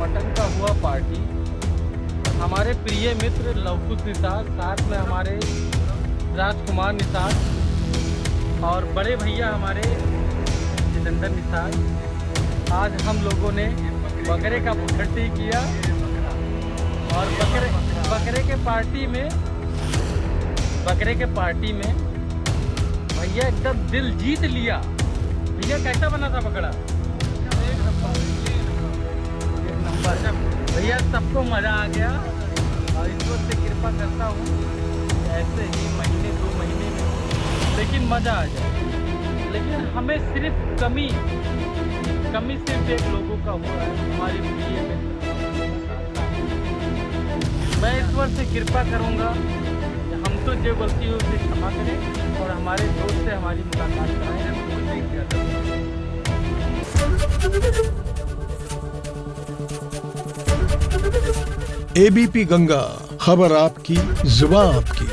Mutton का हुआ party. हमारे प्रिय मित्र लवकुश निषाद, साथ में हमारे राजकुमार निषाद और बड़े भैया हमारे जितेंद्र निषाद। आज हम लोगों ने बकरे का पुट्टी किया और बकरे के पार्टी में भैया एकदम दिल जीत लिया। भैया कैसा बना था बकरा? एक नंबर। भैया सबको मज़ा आ गया और ईश्वर से कृपा करता हूँ ऐसे ही महीने 2 महीने में लेकिन मज़ा आ जाए। लेकिन हमें सिर्फ कमी सिर्फ एक लोगों का हुआ है, हमारे प्रिय मित्र। मैं ईश्वर से कृपा करूँगा कि हम तो जो गलती हो उसे क्षमा करें और हमारे दोस्त से हमारी मुलाकात कराएं। एबीपी गंगा, खबर आपकी, जुबान आपकी।